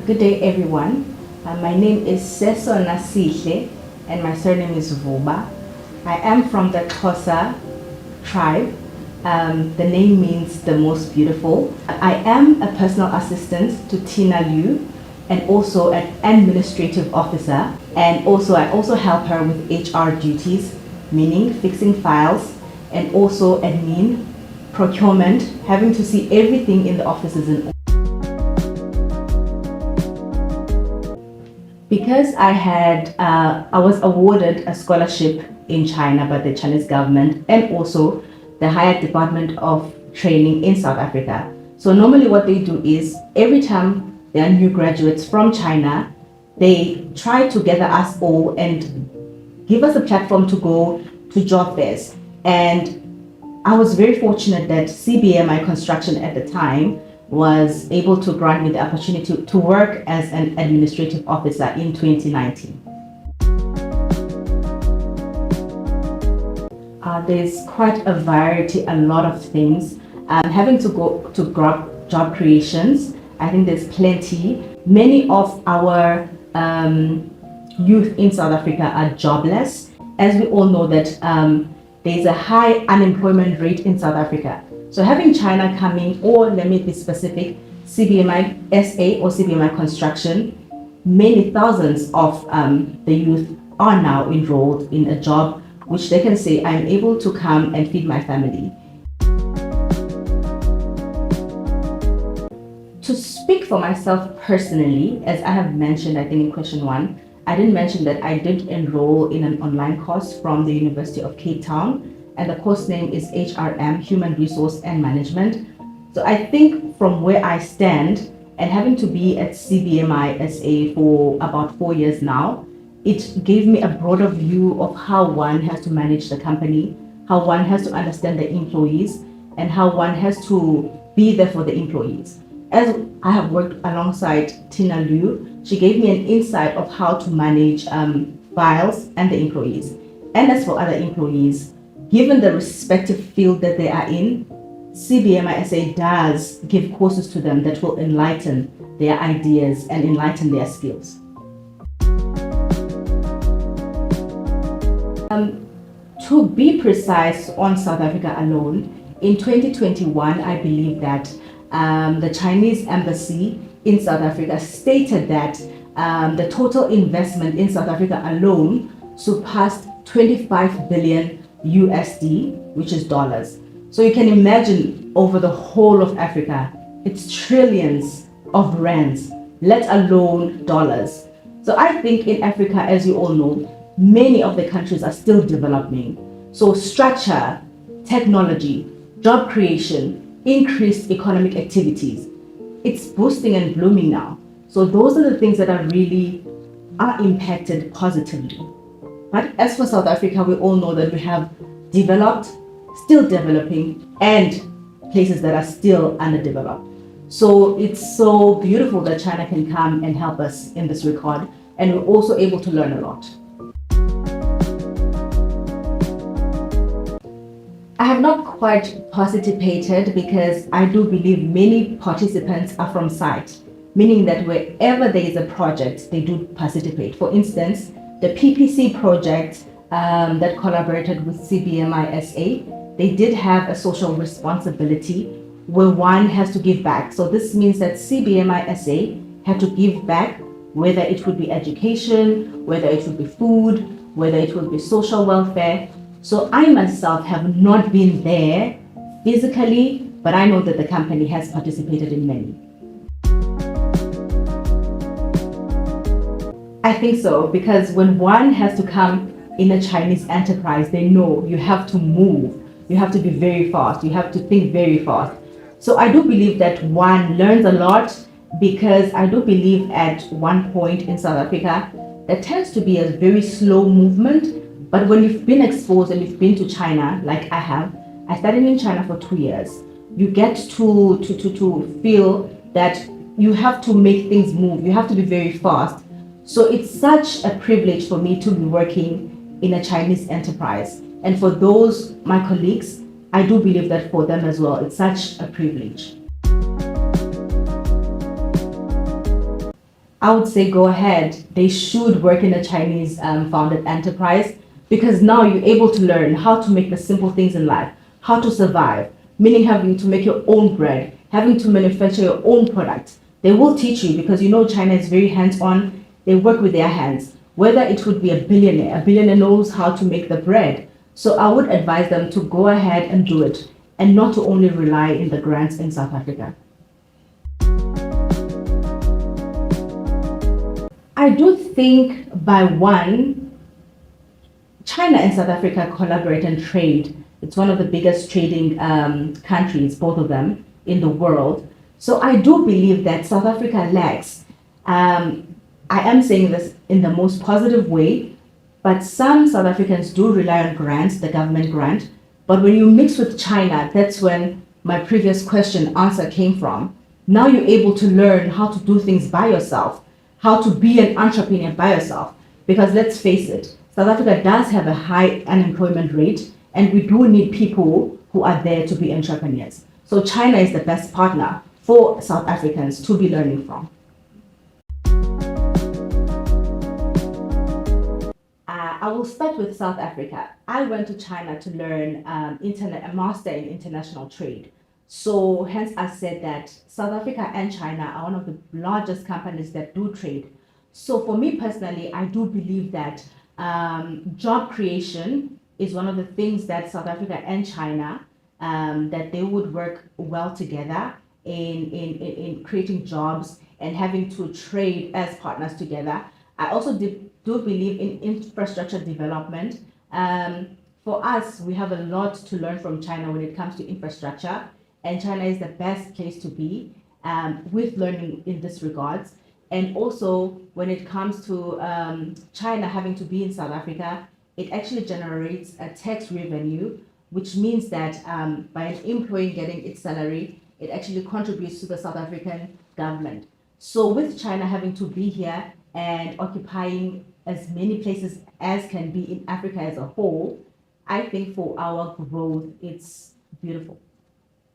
Good day, everyone. My name is Sesonasihle and my surname is Vuba. I am from the Xhosa tribe. The name means the most beautiful. I am a personal assistant to Tina Liu and also an administrative officer. And I also help her with HR duties, meaning fixing files, and also admin, procurement, having to see everything in the offices in. Because I was awarded a scholarship in China by the Chinese government and also the Higher Department of Training in South Africa. So normally what they do is every time there are new graduates from China, they try to gather us all and give us a platform to go to job fairs. And I was very fortunate that CBMI Construction at the time was able to grant me the opportunity to work as an administrative officer in 2019. There's quite a variety, a lot of things. Having to go to job creations, I think there's plenty. Many of our youth in South Africa are jobless. As we all know that there's a high unemployment rate in South Africa. So having China coming, or let me be specific, CBMI SA or CBMI Construction, many thousands of the youth are now enrolled in a job which they can say, I'm able to come and feed my family. To speak for myself personally, as I have mentioned, I think in question 1, I didn't mention that I did enroll in an online course from the University of Cape Town, and the course name is HRM, Human Resource and Management. So I think from where I stand, and having to be at CBMI SA for about 4 years now, it gave me a broader view of how one has to manage the company, how one has to understand the employees, and how one has to be there for the employees. As I have worked alongside Tina Liu, she gave me an insight of how to manage files and the employees. And as for other employees, given the respective field that they are in, CBMI SA does give courses to them that will enlighten their ideas and enlighten their skills. To be precise on South Africa alone, in 2021, I believe that the Chinese embassy in South Africa stated that the total investment in South Africa alone surpassed 25 billion USD, which is dollars. So you can imagine over the whole of Africa, it's trillions of rands, let alone dollars. So I think in Africa, as you all know, many of the countries are still developing. So structure, technology, job creation, increased economic activities, it's boosting and blooming now. So those are the things that are impacted positively. But as for South Africa, we all know that we have developed, still developing, and places that are still underdeveloped. So it's so beautiful that China can come and help us in this regard, and we're also able to learn a lot. I have not quite participated because I do believe many participants are from site, meaning that wherever there is a project, they do participate. For instance, the PPC project that collaborated with CBMI SA, they did have a social responsibility where one has to give back. So this means that CBMI SA had to give back, whether it would be education, whether it would be food, whether it would be social welfare. So I myself have not been there physically, but I know that the company has participated in many. I think so, because when one has to come in a Chinese enterprise, they know you have to move, you have to be very fast, you have to think very fast. So I do believe that one learns a lot, because I do believe at one point in South Africa, there tends to be a very slow movement. But when you've been exposed and you've been to China, like I have, I studied in China for 2 years, you get to feel that you have to make things move, you have to be very fast. So it's such a privilege for me to be working in a Chinese enterprise. And for those, my colleagues, I do believe that for them as well, it's such a privilege. I would say go ahead. They should work in a Chinese founded enterprise because now you're able to learn how to make the simple things in life, how to survive, meaning having to make your own bread, having to manufacture your own product. They will teach you because you know China is very hands on. They work with their hands. Whether it would be a billionaire knows how to make the bread. So I would advise them to go ahead and do it and not to only rely in the grants in South Africa. I do think by one, China and South Africa collaborate and trade. It's one of the biggest trading countries, both of them, in the world. So I do believe that South Africa lacks. I am saying this in the most positive way, but some South Africans do rely on grants, the government grant. But when you mix with China, that's when my previous question answer came from. Now you're able to learn how to do things by yourself, how to be an entrepreneur by yourself. Because let's face it, South Africa does have a high unemployment rate, and we do need people who are there to be entrepreneurs. So China is the best partner for South Africans to be learning from. I will start with South Africa. I went to China to learn a master in international trade. So hence I said that South Africa and China are one of the largest companies that do trade. So for me personally, I do believe that job creation is one of the things that South Africa and China, that they would work well together in creating jobs and having to trade as partners together. I also do believe in infrastructure development. For us, we have a lot to learn from China when it comes to infrastructure, and China is the best place to be with learning in this regards. And also, when it comes to China having to be in South Africa, it actually generates a tax revenue, which means that by an employee getting its salary, it actually contributes to the South African government. So with China having to be here and occupying as many places as can be in Africa as a whole, I think for our growth, it's beautiful.